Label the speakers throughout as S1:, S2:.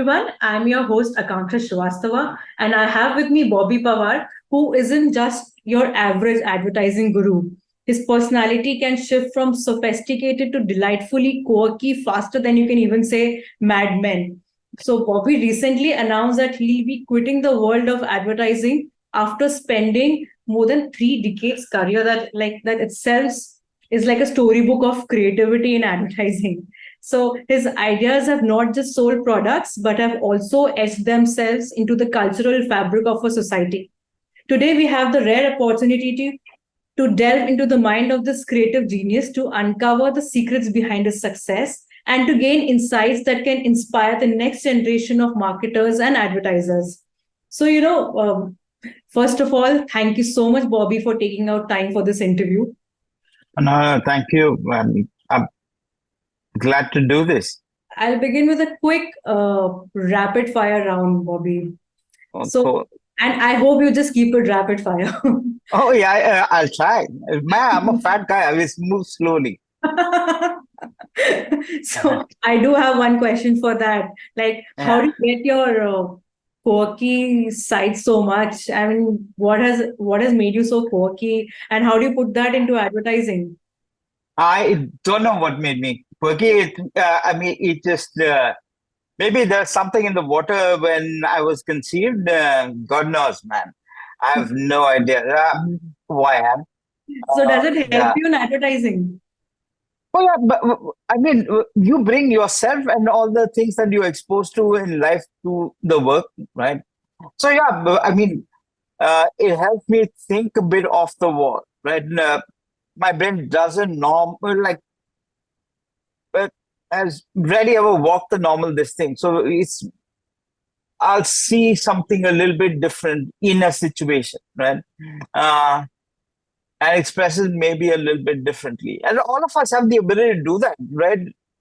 S1: everyone. I'm your host, Akansha Srivastava, and I have with me Bobby Pawar, who isn't just your average advertising guru. His personality can shift from sophisticated to delightfully quirky faster than you can even say madmen. So, Bobby recently announced that he'll be quitting the world of advertising after spending more than 3 decades career. That itself is like a storybook of creativity in advertising. So his ideas have not just sold products, but have also etched themselves into the cultural fabric of a society. Today, we have the rare opportunity to delve into the mind of this creative genius, to uncover the secrets behind his success, and to gain insights that can inspire the next generation of marketers and advertisers. So, first of all, thank you so much, Bobby, for taking out time for this interview.
S2: No, thank you. I'm glad to do this.
S1: I'll begin with a quick rapid fire round, Bobby. So,
S2: So,
S1: and I hope you just keep it rapid fire.
S2: oh yeah, I'll try. Man, I'm a fat guy. I will move slowly.
S1: So I do have one question for that. Like, how
S2: Yeah.
S1: do you get your quirky side so much? I mean, what has made you so quirky, and how do you put that into advertising?
S2: I don't know what made me quirky. I mean, it just maybe there's something in the water when I was conceived. God knows, man. I have no idea who I am.
S1: So does it help
S2: Yeah.
S1: you in advertising?
S2: Oh yeah, but I mean, you bring yourself and all the things that you're exposed to in life to the work, right? So yeah, I mean, it helps me think a bit off the wall, right? My brain doesn't like uh, has rarely ever walked the normal this thing. So I'll see something a little bit different in a situation, right? Uh, and expresses maybe a little bit differently. And all of us have the ability to do that, right?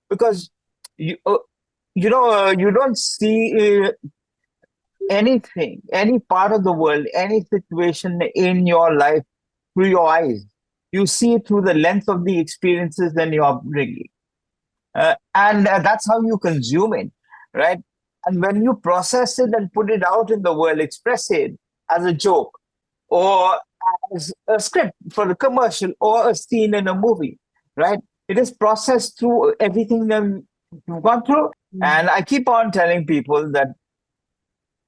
S2: Because you you don't see anything, any part of the world, any situation in your life through your eyes. You see it through the lens of the experiences and your upbringing. And that's how you consume it, right? And when you process it and put it out in the world, express it as a joke or as a script for a commercial or a scene in a movie, right? It is processed through everything that you've gone through. And I keep on telling people that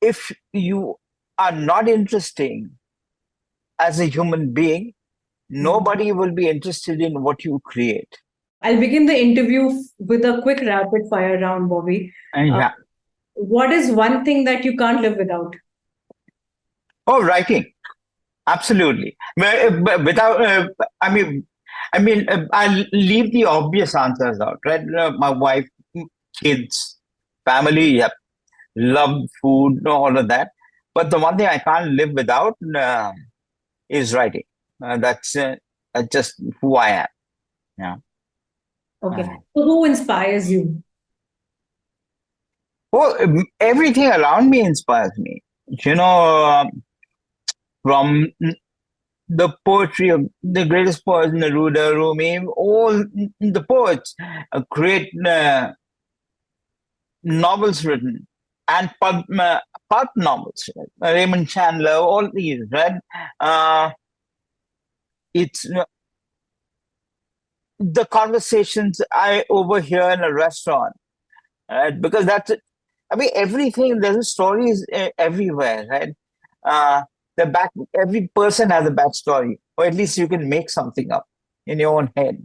S2: if you are not interesting as a human being, nobody will be interested in what you create.
S1: I'll begin the interview with a quick rapid fire round, Bobby.
S2: And
S1: Uh,
S2: yeah.
S1: what is one thing that you can't live without?
S2: Oh, writing. Absolutely. Without, I'll leave the obvious answers out, right? My wife, kids, family, yep, love, food, all of that. But the one thing I can't live without is writing. That's just who I am. Yeah.
S1: Okay.
S2: Uh,
S1: So who inspires you?
S2: well, everything around me inspires me. You know, from the poetry of the greatest poets, Neruda, Rumi, all the poets, great novels written, and pulp novels, Raymond Chandler, all these, right? Uh, it's the conversations I overhear in a restaurant, right? Because I mean, everything, there's a stories everywhere, right? Uh, every person has a backstory, or at least you can make something up in your own head.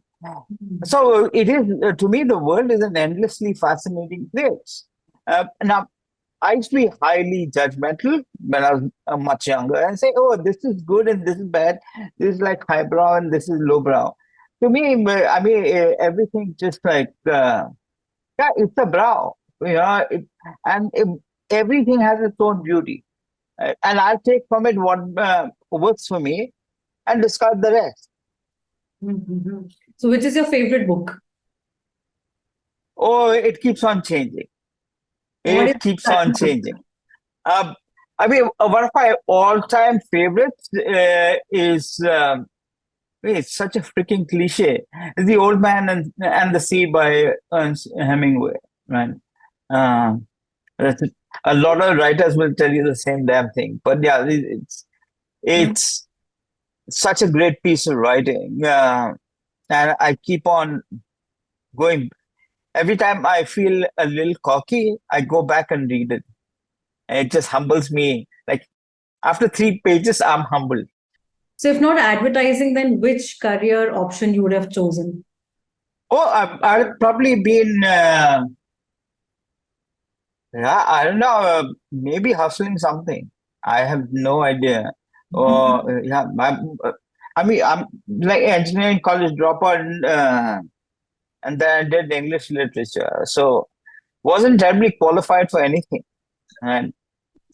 S2: So it is, to me, the world is an endlessly fascinating place. Now, I used to be highly judgmental when I was much younger and say, oh, this is good and this is bad. This is like highbrow and this is lowbrow. To me, I mean, everything just like, yeah, it's a brow, and everything has its own beauty. And I'll take from it what works for me and discard the rest.
S1: Mhm. So which is your favorite book?
S2: Oh, it keeps on changing.
S1: What is
S2: It keeps
S1: that
S2: on
S1: book?
S2: changing. Um, I mean, one of my all-time favorites is it's such a freaking cliche. It's The Old Man and the Sea by Ernest Hemingway, right? Um, A lot of writers will tell you the same damn thing. But yeah,
S1: Yeah.
S2: it's such a great piece of writing, and I keep on going. Every time I feel a little cocky, I go back and read it, and it just humbles me. Like after 3 pages, I'm humbled.
S1: So if not advertising, then which career option you would have chosen?
S2: Oh, I've probably been, yeah, I don't know, maybe hustling something. I have no idea. Or yeah, I mean, I'm like engineering college dropout, and then I did English literature, so wasn't terribly qualified for anything. And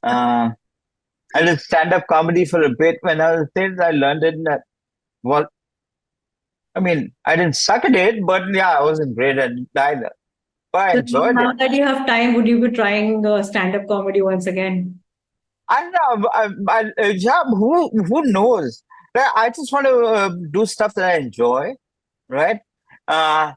S2: uh, I did stand-up comedy for a bit. When I was a kid, I learned it. That well, I mean, I didn't suck at it, but yeah, I wasn't great at it either. But I
S1: So
S2: enjoyed
S1: now
S2: it.
S1: that you have time, would you be trying stand-up comedy once again?
S2: I don't know. Yeah, who knows? Like, I just want to do stuff that I enjoy, right? Uh,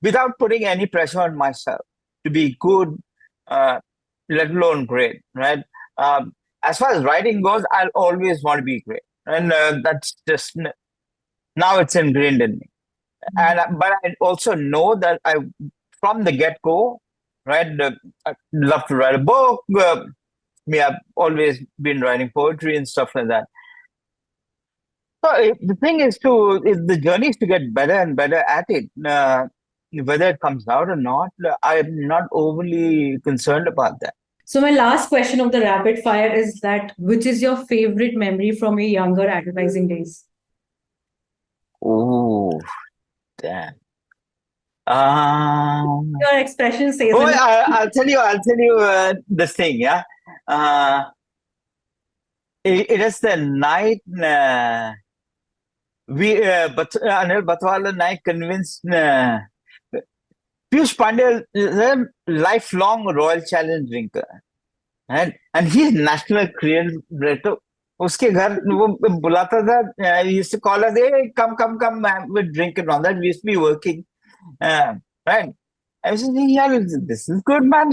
S2: Without putting any pressure on myself to be good, uh, let alone great, right? As far as writing goes, I'll always want to be great, and that's just now it's ingrained in me. And but I also know that I, from the get go, right? I love to write a book. Me, I've always been writing poetry and stuff like that. So the thing is the journey is to get better and better at it. Whether it comes out or not, I'm not overly concerned about that.
S1: So my last question of the rapid fire is that which is your favorite memory from your younger advertising days?
S2: Oh, damn. Um,
S1: Your expression says
S2: oh,
S1: it.
S2: I'll tell you this thing, yeah. Uh, it is the night but Anil Batwal and I convinced Piyush Pandey is a lifelong Royal Challenge drinker. And he's national creator. उसके घर वो बुलाता था, he used to call us, hey, come, we're drinking on that. We used to be working, right? I was thinking, yeah, this is good, man.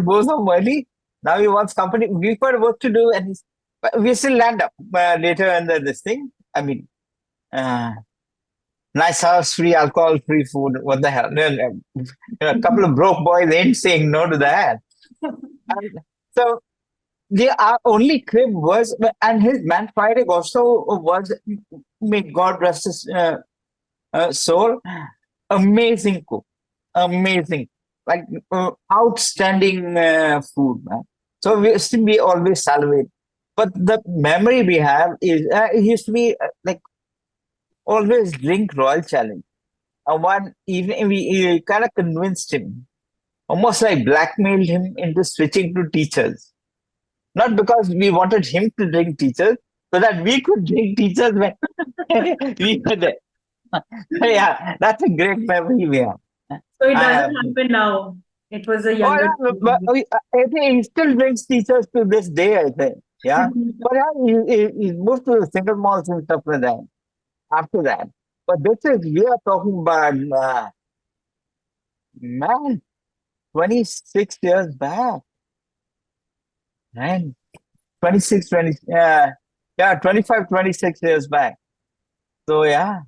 S2: Goes home early. Now he wants company. We've got work to do, and we still land up later in this thing. I mean, uh, nice house, free alcohol, free food. What the hell? A couple of broke boys ain't saying no to that. And so the our only crib was, and his man Friday also was, may God rest his soul, amazing cook, amazing, like outstanding food, man. So we always salivate. But the memory we have is he used to be like always drink Royal Challenge. And one evening we kind of convinced him, almost like blackmailed him into switching to teachers. Not because we wanted him to drink teachers, so that we could drink teachers when we were there. Yeah, that's a great memory we have.
S1: So it
S2: I
S1: doesn't
S2: have.
S1: happen now. It was a
S2: Oh,
S1: younger.
S2: yeah, but I think he still drinks teachers to this day, I think. Yeah. But yeah, he moved to the single malls and stuff like that after that. But this is, we are talking about, man, 26 years back, man. 26, 20, yeah, 25, 26 years back. So, yeah.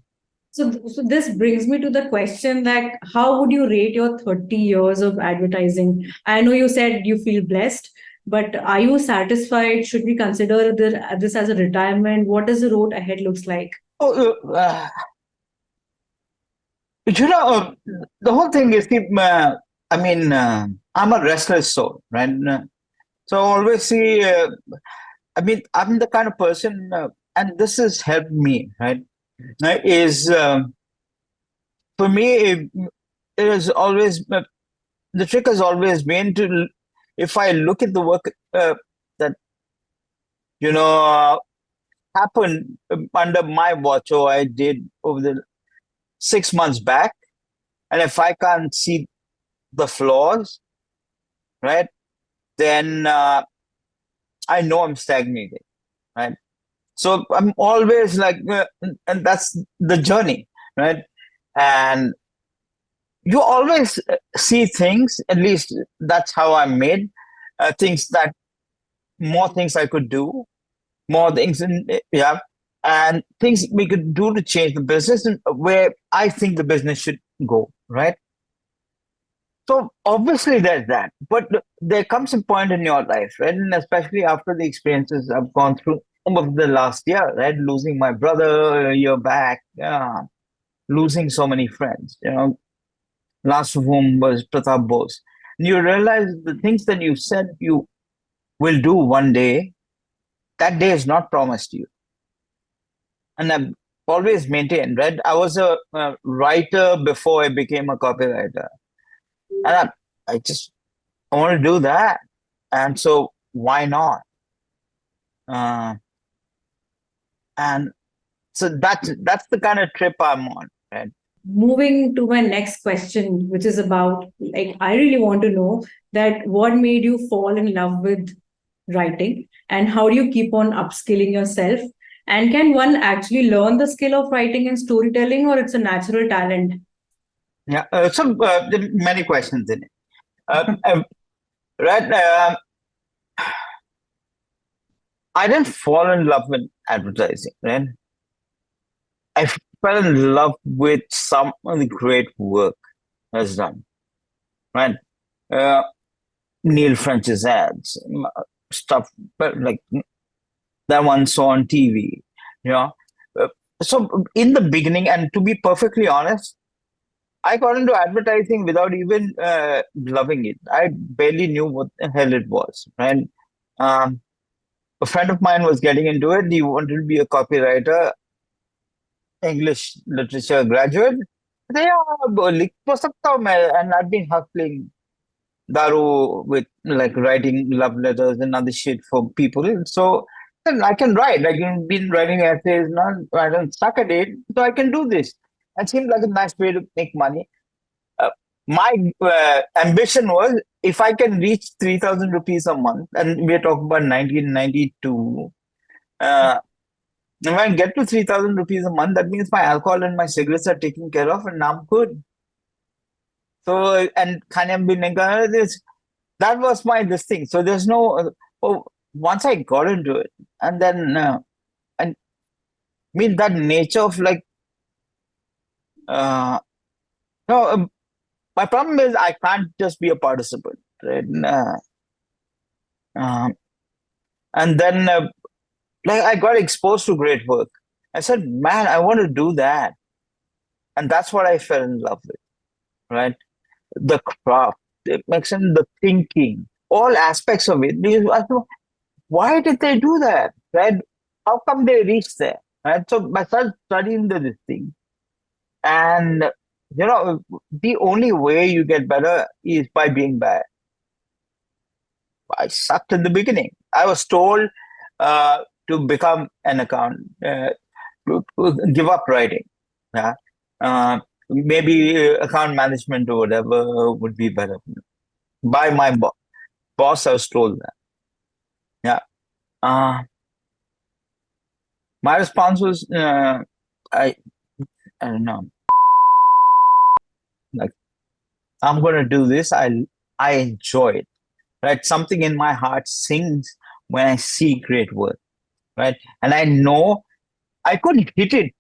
S1: So this brings me to the question that how would you rate your 30 years of advertising? I know you said you feel blessed, but are you satisfied? Should we consider this as a retirement? What does the road ahead looks like?
S2: Oh, you know, the whole thing is, I mean, I'm a restless soul, right? So I always see, I mean, I'm the kind of person, and this has helped me, right? Is for me, it is always, the trick has always been to, if I look at the work that, you know, happened under my watch or I did over the 6 months back, and if I can't see the flaws, right, then I know I'm stagnating, right? So I'm always like, and that's the journey, right? And you always see things, at least that's how I'm made. things that more things I could do, more things yeah, and things we could do to change the business and where I think the business should go, right? So obviously there's that, but there comes a point in your life, right? And especially after the experiences I've gone through over the last year, right? Losing my brother a year back, losing so many friends, last of whom was Pratap Bose. And you realize the things that you said you will do one day, that day is not promised to you. And I've always maintained, right? I was a writer before I became a copywriter. And I just I want to do that. And so why not? Uh, and so that's the kind of trip I'm on, right?
S1: Moving to my next question, which is about, like, I really want to know that what made you fall in love with writing, and how do you keep on upskilling yourself? And can one actually learn the skill of writing and storytelling, or it's a natural talent?
S2: Yeah. There are many questions in it. Right. I didn't fall in love with advertising, right? I fell in love with some of the great work that's done, right? Uh, Neil French's ads, stuff like that one saw on TV, you know. Uh, So in the beginning, and to be perfectly honest, I got into advertising without even loving it. I barely knew what the hell it was, right? Um, a friend of mine was getting into it. He wanted to be a copywriter, English literature graduate. I said, yeah, लिख तो सकता हूँ मैं, and I've been hustling daru with like writing love letters and other shit for people. So then I can write. I've been writing essays, not I don't suck at it, so I can do this. It seemed like a nice way to make money. Uh, my ambition was if I can reach 3,000 rupees a month, and we're talking about 1992. If I get to 3,000 rupees a month, that means my alcohol and my cigarettes are taken care of, and I'm good. So, and Kanyam Binega, this that was my this thing. So there's no once I got into it, and then and mean that nature of like no my problem is I can't just be a participant, right? Um, and then like I got exposed to great work. I said, man, I want to do that, and that's what I fell in love with, right? The craft, it makes sense, the thinking, all aspects of it. I thought, why did they do that, right? How come they reached there, right? So I started studying this thing, and the only way you get better is by being bad. I sucked in the beginning. I was told to become an account, to give up writing. Yeah. Maybe account management or whatever would be better by my boss. I was told that. Yeah. Uh, my response was, I don't know, like I'm gonna do this. I enjoy it, right? Something in my heart sings when I see great work, right? And I know I couldn't hit it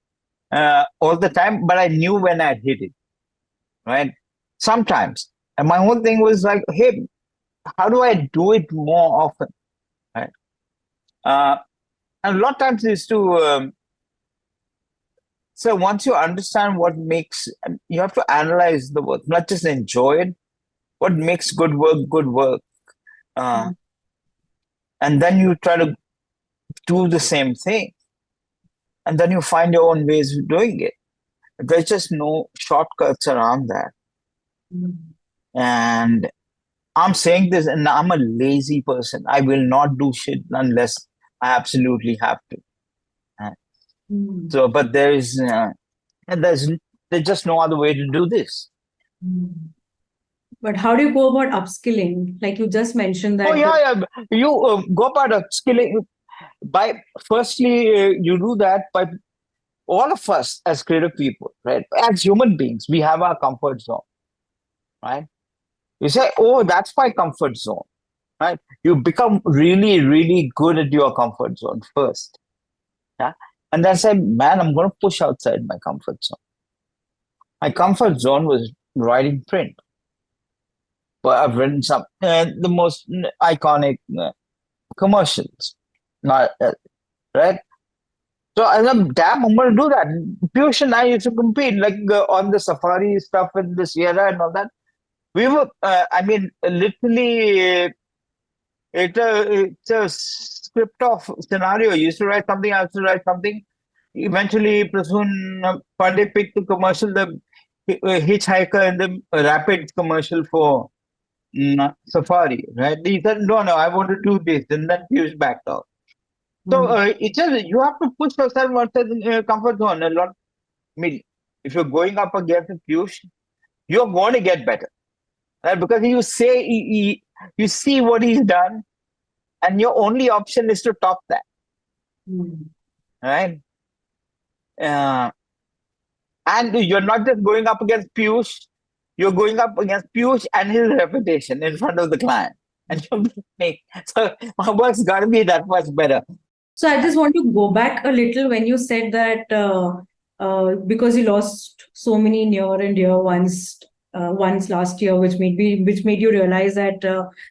S2: all the time, but I knew when I'd hit it, right? Sometimes, and my whole thing was like, hey, how do I do it more often, right? Uh, and a lot of times is to so once you understand what makes, you have to analyze the work, not just enjoy it. What makes good work, uh, and then you try to do the same thing, and then you find your own ways of doing it. There's just no shortcuts around that. And I'm saying this, and I'm a lazy person. I will not do shit unless I absolutely have to. Uh, So, but and there's just no other way to do this.
S1: But how do you go about upskilling? Like you just mentioned that.
S2: Oh yeah. You go about upskilling by firstly you do that by all of us as creative people, right? As human beings, we have our comfort zone, right? You say, oh, that's my comfort zone. right? You become really, really good at your comfort zone first. Yeah. And then say, man, I'm going to push outside my comfort zone. My comfort zone was writing print. But I've written some the most iconic commercials, not right. So I said, damn, I'm going to do that. Piyush and I used to compete like on the safari stuff in the Sierra and all that. We were, I mean, literally, it's a script of scenario. You used to write something, I used to write something. Eventually, Prasoon Pandey picked the commercial, the hitchhiker and the rapid commercial for Safari, right? He said, no, no, I want to do this. And then Piyush backed off. So it's just, you have to push yourself outside the comfort zone a lot. I mean, if you're going up against Piyush, you're going to get better, right? Because you say, you see what he's done, and your only option is to top that, right? Uh, and you're not just going up against Piyush, you're going up against Piyush and his reputation in front of the client. And so my work's got to be that much better.
S1: So I just want to go back a little when you said that because you lost so many near and dear ones once last year, which made you realize that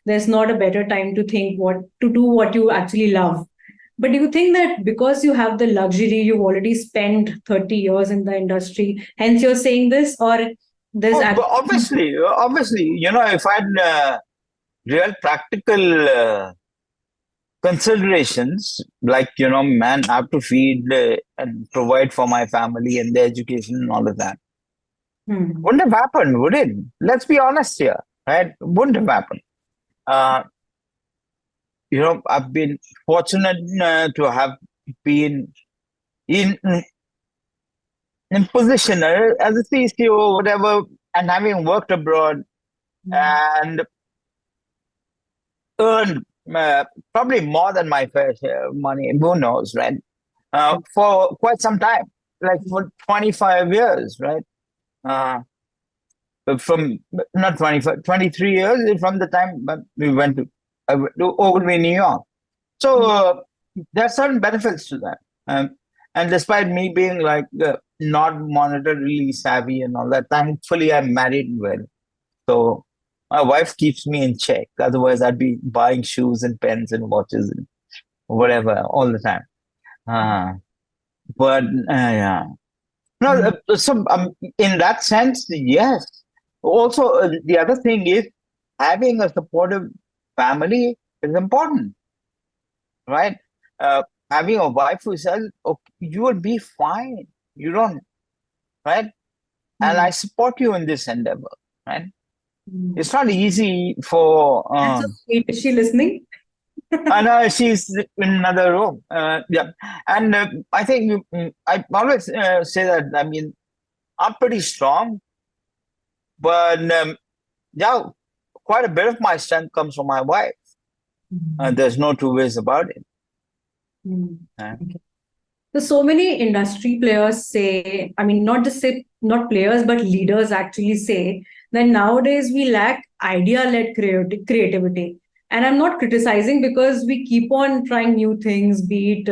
S1: there's not a better time to think what to do what you actually love. But do you think that because you have the luxury, you've already spent 30 years in the industry, hence you're saying this, or there's
S2: But obviously, if I had real practical considerations, like, man, I have to feed and provide for my family and their education and all of that. Wouldn't have happened, would it? Let's be honest here, right? Wouldn't have happened. I've been fortunate to have been in position as a CCO, whatever, and having worked abroad and earned probably more than my fair share of money, who knows, right? For quite some time, like for 25 years, right? From not 25, 23 years from the time we went to Ogilvy, New York. So there are certain benefits to that. And despite me being like not monetarily savvy and all that, thankfully I'm married well. So my wife keeps me in check. Otherwise, I'd be buying shoes and pens and watches and whatever all the time. But yeah. No, so in that sense, yes. Also, the other thing is having a supportive family is important, right? Having a wife who says, okay, you will be fine. You don't, right? And I support you in this endeavor, right? It's not easy for.
S1: Is she listening?
S2: I know she's in another room. Yeah, and I think I always say that. I mean, I'm pretty strong, but yeah, quite a bit of my strength comes from my wife. There's no two ways about it.
S1: So many industry players say, I mean, not players, but leaders actually say that nowadays we lack idea-led creativity. And I'm not criticizing because we keep on trying new things, be it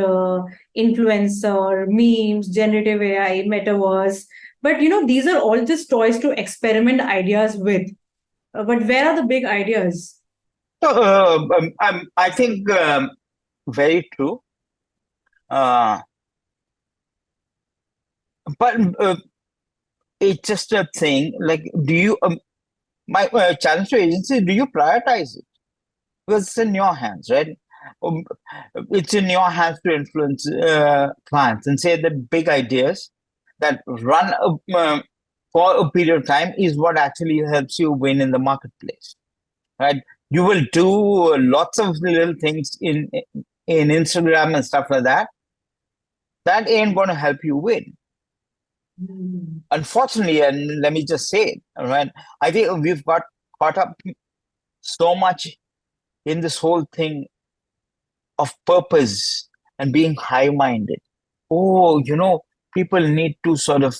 S1: influencer, memes, generative AI, metaverse. But these are all just toys to experiment ideas with. But where are the big ideas?
S2: So I think very true. But it's just a thing. Like, do you? My challenge to agency: do you prioritize it? Because it's in your hands, right? It's in your hands to influence clients and say that big ideas that run for a period of time is what actually helps you win in the marketplace, right? You will do lots of little things in Instagram and stuff like that. That ain't going to help you win. Unfortunately, and let me just say it, all right? I think we've got caught up so much in this whole thing of purpose and being high-minded. Oh, people need to sort of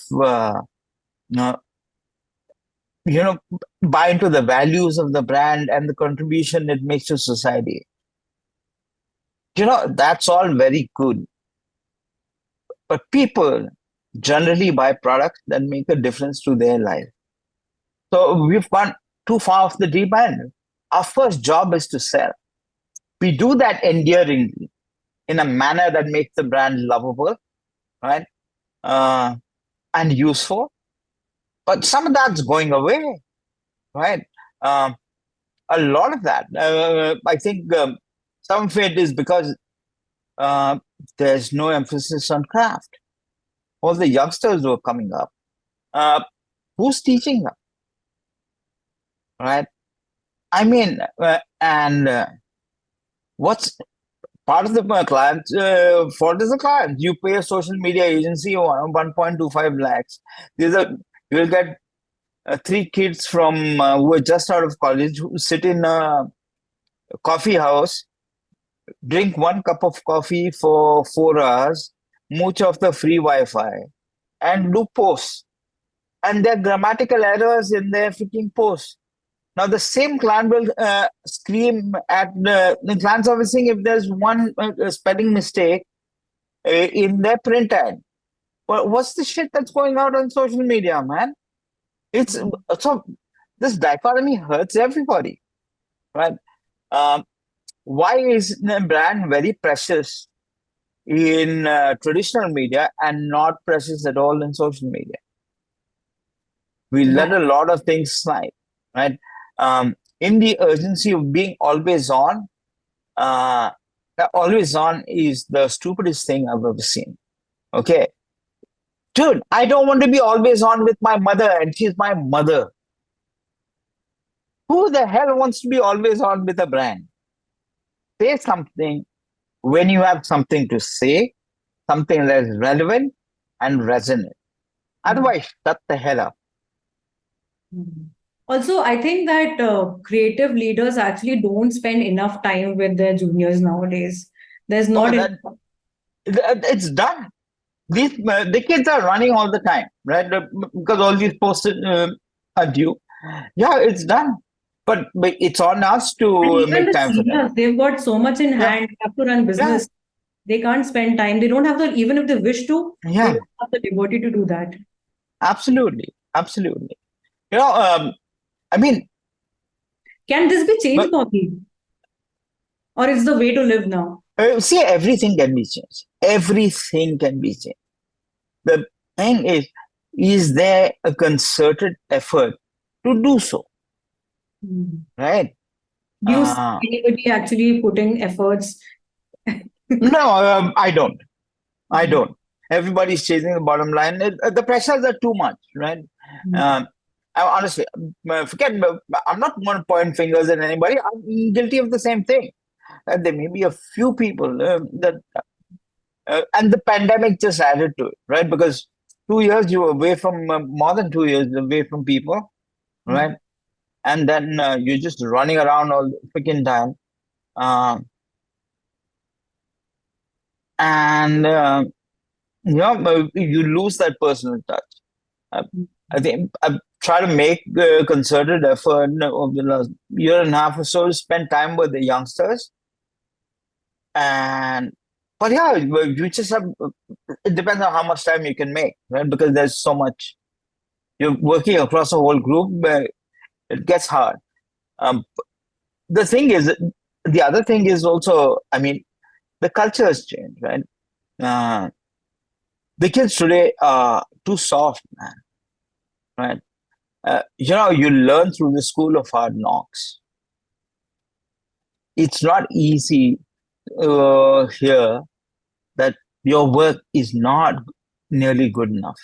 S2: buy into the values of the brand and the contribution it makes to society. That's all very good. But people generally buy products that make a difference to their life. So we've gone too far off the deep end. Our first job is to sell. We do that endearingly in a manner that makes the brand lovable, right? And useful. But some of that's going away, right? A lot of that. I think some of it is because there's no emphasis on craft. All the youngsters who are coming up, who's teaching them, right? I mean, and what's part of the client fault is the client. You pay a social media agency 1.25 lakhs. You'll get 3 kids from who are just out of college who sit in a coffee house, drink 1 cup of coffee for 4 hours, mooch off the free Wi-Fi, and do posts. And there are grammatical errors in their freaking posts. Now, the same client will scream at the client servicing if there's one spelling mistake in their print ad. But what's the shit that's going out on social media, man? It's so this dichotomy hurts everybody, right? Why is the brand very precious in traditional media and not precious at all in social media? We let a lot of things slide, right? In the urgency of being always on is the stupidest thing I've ever seen. Okay. Dude, I don't want to be always on with my mother, and she's my mother. Who the hell wants to be always on with a brand? Say something when you have something to say, something that is relevant and resonant. Otherwise, shut the hell up.
S1: Also, I think that creative leaders actually don't spend enough time with their juniors nowadays. There's not
S2: it's done. The kids are running all the time, right? Because all these posts are due. Yeah, it's done. But it's on us to make time for them.
S1: They've got so much in hand. They have to run business. They can't spend time. They don't have the, even if they wish to, they don't have the liberty to do that.
S2: Absolutely. Absolutely. I mean,
S1: can this be changed, Bobby? Or is the way to live now?
S2: See, everything can be changed. Everything can be changed. The thing is there a concerted effort to do so? Right?
S1: Do you see anybody actually putting efforts?
S2: No, I don't. I don't. Everybody's chasing the bottom line. The pressures are too much, right? Honestly, forget. I'm not going to point fingers at anybody. I'm guilty of the same thing. There may be a few people that, and the pandemic just added to it, right? Because 2 years you were away from, more than 2 years away from people, right? And then you're just running around all the freaking time, and you lose that personal touch. I think I've tried to make a concerted effort over the last year and a half or so to spend time with the youngsters. But yeah, you just have, it depends on how much time you can make, right? Because there's so much, you're working across a whole group, it gets hard. The other thing is also, I mean, the culture has changed, right? The kids today are too soft, man, right? You learn through the school of hard knocks. It's not easy here that your work is not nearly good enough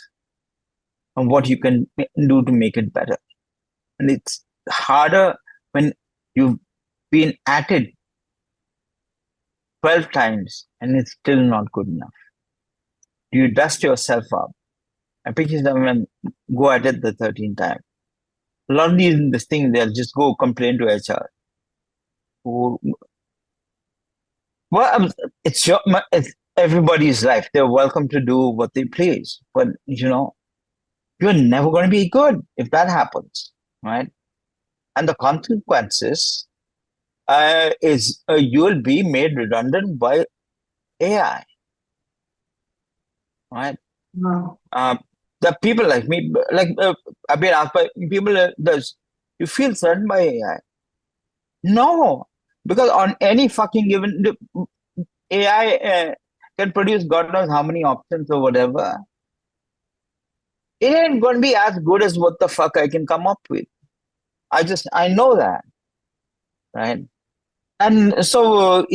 S2: and what you can do to make it better. And it's harder when you've been at it 12 times and it's still not good enough. You dust yourself up and pick it up and go at it the 13th time. A lot of these things, they'll just go complain to HR. Well, it's everybody's life. They're welcome to do what they please. But, you're never going to be good if that happens. right? And the consequences is you will be made redundant by AI, right?
S1: Wow.
S2: Uh, the people like me, like I've been asked by people, does you feel threatened by AI? No, because on any fucking given AI can produce God knows how many options or whatever. It ain't going to be as good as what the fuck I can come up with. I know that, right? And so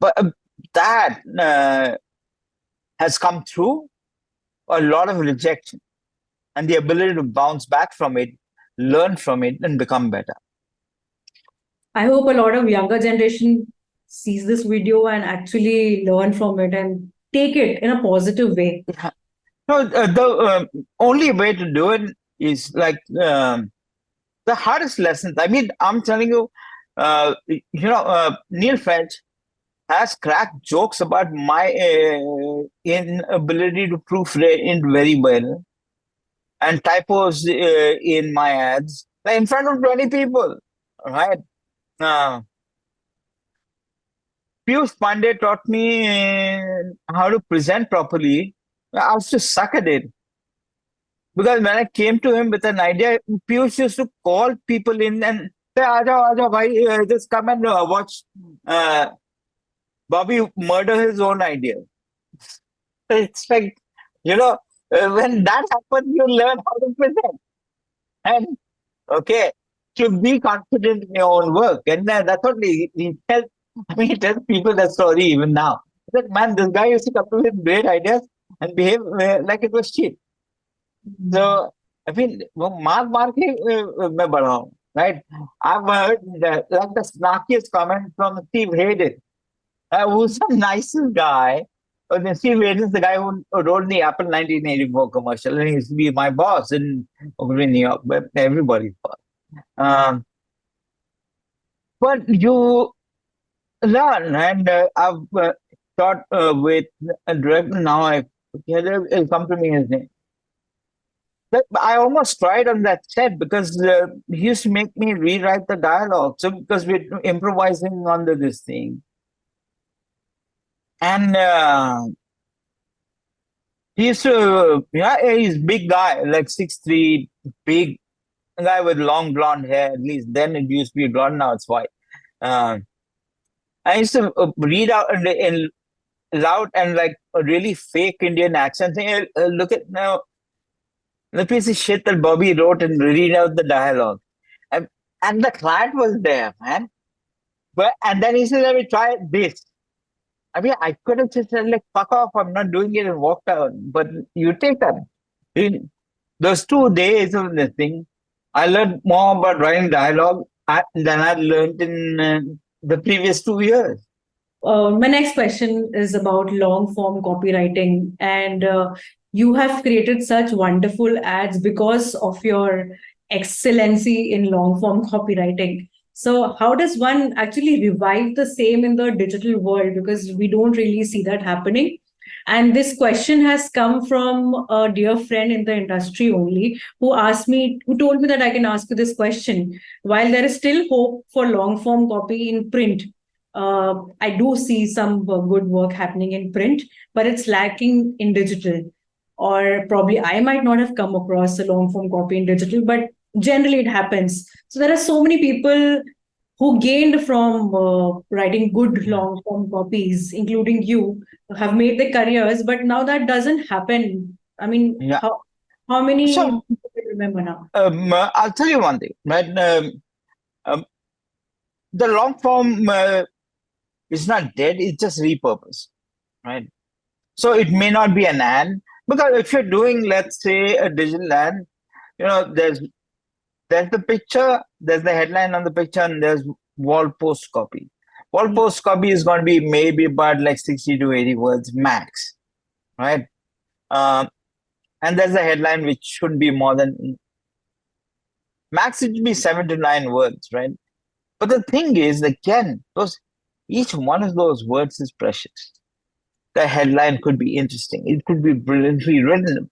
S2: but that has come through a lot of rejection and the ability to bounce back from it, learn from it, and become better.
S1: I hope a lot of younger generation sees this video and actually learn from it and take it in a positive way.
S2: No, the only way to do it is like the hardest lessons. I mean, I'm telling you, Neil French has cracked jokes about my inability to proofread very well and typos in my ads, like in front of 20 people, right? Uh, Piyush Pandey taught me how to present properly. I was just suck at it. Because when I came to him with an idea, Piyush used to call people in and say, Aja, bhai, just come and watch uh, Bobby murder his own idea. It's like, when that happens, you learn how to present. And, okay, to be confident in your own work. And that's what he tells, he tells people that story even now. He's like, man, this guy used to come up with great ideas and behave like it was cheap. So, वो मार के मैं बढ़ा हूँ, right? I've heard like the snarkiest comment from Steve Hayden, who's the nicest guy. Steve Hayden is the guy who wrote the Apple 1984 commercial, and he used to be my boss in New York, but everybody's boss. Um, but you learn, and I've taught with a director now. It'll come to me his name. But I almost cried on that set because he used to make me rewrite the dialogue. So because we're improvising under this thing, and he used to, he's big guy, like 6'3", big guy with long blonde hair. At least then it used to be blonde, now it's white. Uh, I used to read out in loud and like a really fake Indian accent. Saying, look at now the piece of shit that Bobby wrote and read out the dialogue. And, and the client was there, man. And then he said, let me try this. I could have just said, like, fuck off, I'm not doing it and walked out. But you take that. In those 2 days of the thing, I learned more about writing dialogue than I learned in the previous 2 years.
S1: My next question is about long form copywriting. And you have created such wonderful ads because of your excellency in long form copywriting. So, how does one actually revive the same in the digital world? Because we don't really see that happening. And this question has come from a dear friend in the industry only who told me that I can ask you this question. While there is still hope for long form copy in print, I do see some good work happening in print, but it's lacking in digital. Or probably I might not have come across a long form copy in digital, but generally it happens. So there are so many people who gained from writing good long form copies, including you, have made their careers, but now that doesn't happen. I mean,
S2: Yeah.
S1: how many
S2: So,
S1: people do you remember now?
S2: I'll tell you one thing, right? The long form is not dead, it's just repurposed, right? So it may not be an ad, because if you're doing, let's say, a digital ad, there's the picture, there's the headline on the picture, and there's wall post copy. Wall post copy is going to be maybe about like 60 to 80 words max, right? And there's a headline which should be more than max, it should be 7 to 9 words, right? But the thing is, again, each one of those words is precious. The headline could be interesting. It could be brilliantly written.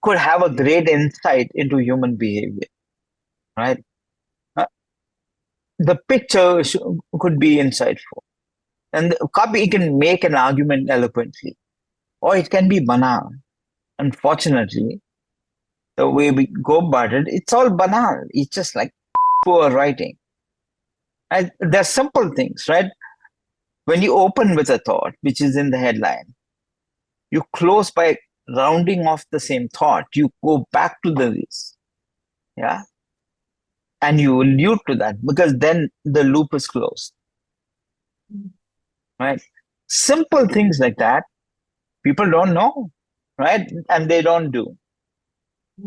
S2: could have a great insight into human behavior, right? Uh, the picture could be insightful, and the copy can make an argument eloquently, or it can be banal. Unfortunately, the way we go about it, it's all banal. It's just like poor writing. And they're simple things, right? When you open with a thought, which is in the headline, you close by rounding off the same thought. You go back to the this, yeah, and you allude to that because then the loop is closed, right? Simple things like that, people don't know, right? And they don't do.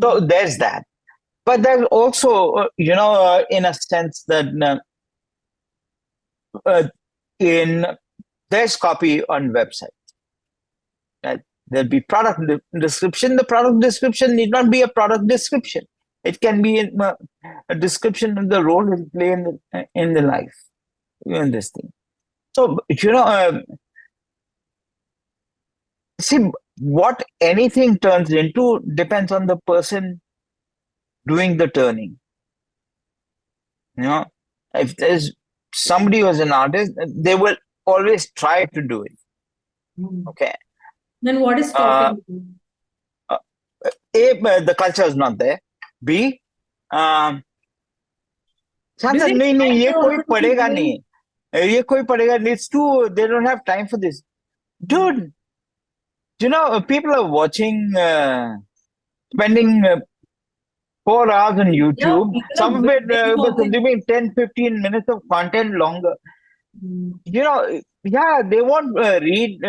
S2: So there's that. But there's also, in a sense that uh, in there's copy on website. Right? There'll be product description. The product description need not be a product description. It can be a description of the role it play in the life, in this thing. So see, what anything turns into depends on the person doing the turning. If there's somebody who's an artist, they will always try to do it. Okay.
S1: Then what is stopping you?
S2: A, the culture is not there. B, नहीं ये कोई पढ़ेगा नहीं, ये कोई पढ़ेगा नहीं. It's too, they don't have time for this. Dude, people are watching, spending 4 hours on YouTube. Some of it consuming 10-15 minutes of content longer. They won't read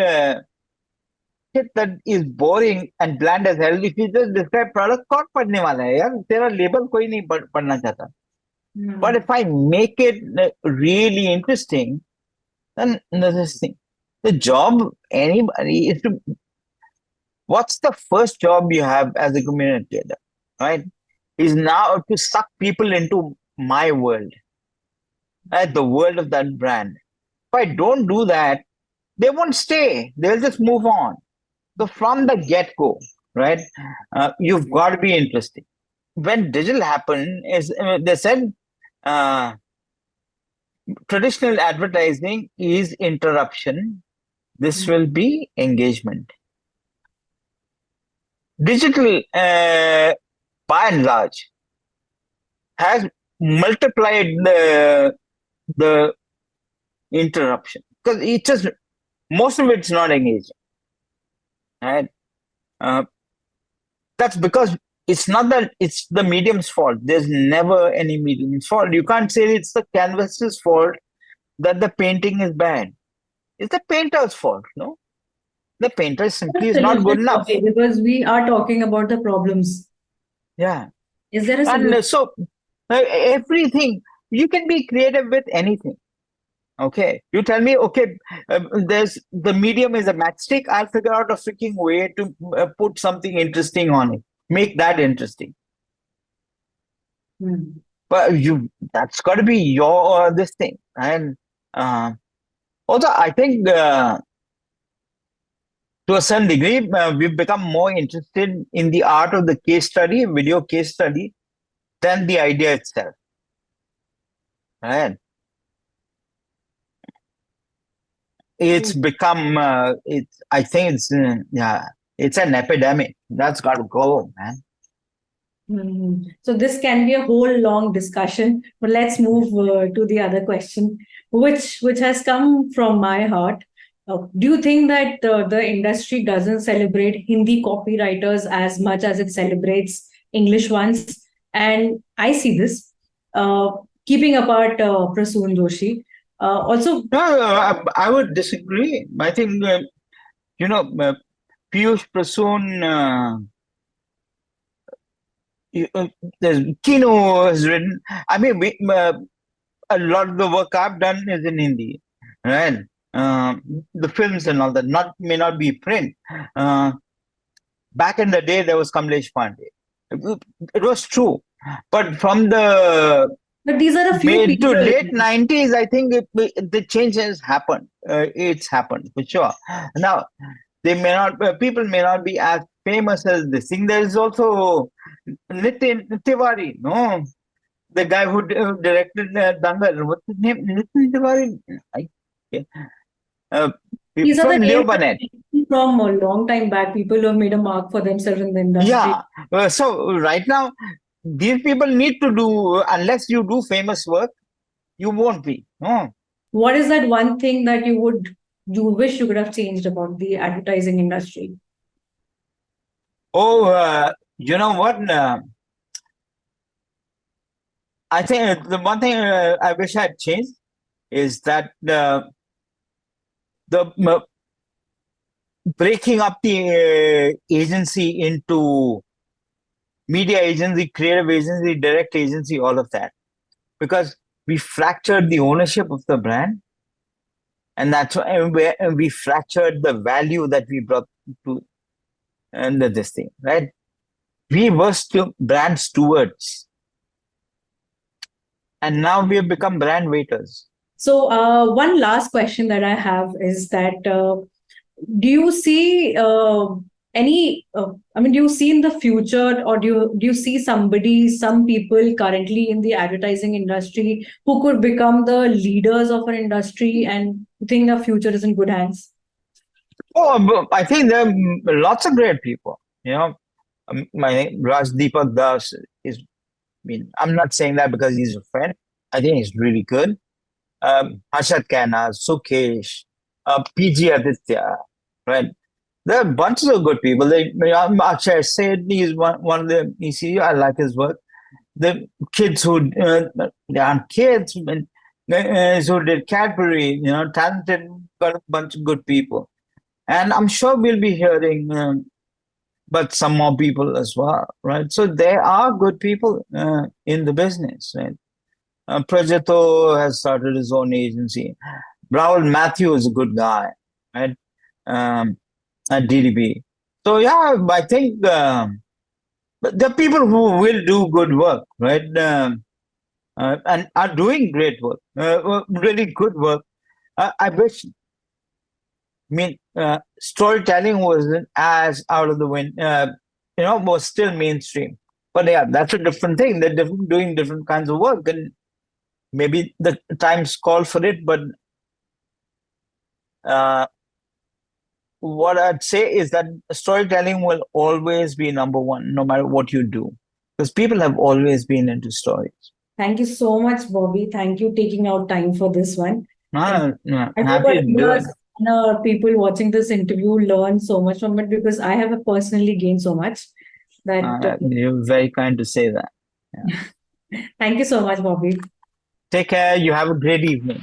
S2: shit that is boring and bland as hell. If you just describe product, कौन पढ़ने वाला है यार? तेरा label कोई नहीं पढ़ना चाहता. But if I make it really interesting, then there's this thing. The job anybody is to. What's the first job you have as a communicator, right? Is now to suck people into my world, right? The world of that brand. If I don't do that, they won't stay. They'll just move on. So from the get-go, right? You've got to be interesting. When digital happened, they said traditional advertising is interruption. This will be engagement. Digital, by and large, has multiplied the interruption because it just most of it's not engaging, right? That's because it's not that it's the medium's fault. There's never any medium's fault. You can't say it's the canvas's fault that the painting is bad. It's the painter's fault, no? The painter simply is not good enough.
S1: Because we are talking about the problems.
S2: Yeah.
S1: Is there a
S2: solution? And so everything, you can be creative with anything. Okay. You tell me, okay, there's the medium is a matchstick. I'll figure out a freaking way to put something interesting on it. Make that interesting. But that's got to be your this thing. And also, I think to a certain degree, we've become more interested in the art of the case study, video case study, than the idea itself. Right? It's become, I think it's, it's an epidemic. That's got to go, man.
S1: So this can be a whole long discussion, but let's move to the other question, which has come from my heart. Do you think that the industry doesn't celebrate Hindi copywriters as much as it celebrates English ones? And I see this, keeping apart Prasoon Joshi. Also,
S2: no, I would disagree. I think, Piyush Prasoon, Kino has written. I mean, a lot of the work I've done is in Hindi, right? The films and all that may not be print. Back in the day, there was Kamlesh Pandey. It was true, but from the
S1: these are a few
S2: mid to late 90s, I think the change has happened. It's happened for sure. Now, they may not. People may not be as famous as this thing. There is also Nitin Tiwari, no, the guy who directed Dangal. What's his name? Nitin Tiwari. I, uh,
S1: These are the
S2: from Leo
S1: names
S2: Burnett.
S1: from a long time back. People who have made a mark for themselves in the industry.
S2: Yeah. So right now, these people need to do, unless you do famous work, you won't be. No.
S1: What is that one thing that you wish you could have changed about the advertising industry?
S2: Oh, you know what? I think the one thing I wish I had changed is that the breaking up the agency into media agency, creative agency, direct agency, all of that, because we fractured the ownership of the brand, and that's why we fractured the value that we brought to and this thing, right? We were still brand stewards, and now we have become brand waiters.
S1: So, one last question that I have is that do you see any? Do you see in the future, or do you see some people currently in the advertising industry who could become the leaders of an industry, and you think the future is in good hands?
S2: Oh, I think there are lots of great people. You know, my Raj Deepak Das is. I mean, I'm not saying that because he's a friend. I think he's really good. Harshad Khanna, Sukesh, PG Aditya, right? There are bunches of good people. Akshay said he's one of the ECU. I like his work. The kids who they aren't kids, but who did Cadbury, talented, got a bunch of good people. And I'm sure we'll be hearing, but some more people as well, right? So there are good people in the business, right? Prajato has started his own agency. Raul Matthew is a good guy, right? At DDB. So yeah, I think but there are people who will do good work, right? And are doing great work, really good work. I wish. I mean, storytelling wasn't as out of the wind. Was still mainstream. But yeah, that's a different thing. They're doing different kinds of work, and maybe the times call for it. But what I'd say is that storytelling will always be number one, no matter what you do, because people have always been into stories.
S1: Thank you so much, Bobby. Thank you taking out time for this one. I hope
S2: Happy to do it.
S1: People watching this interview learn so much from it, because I have personally gained so much. That
S2: You're very kind to say that. Yeah.
S1: Thank you so much, Bobby.
S2: Take care. You have a great evening.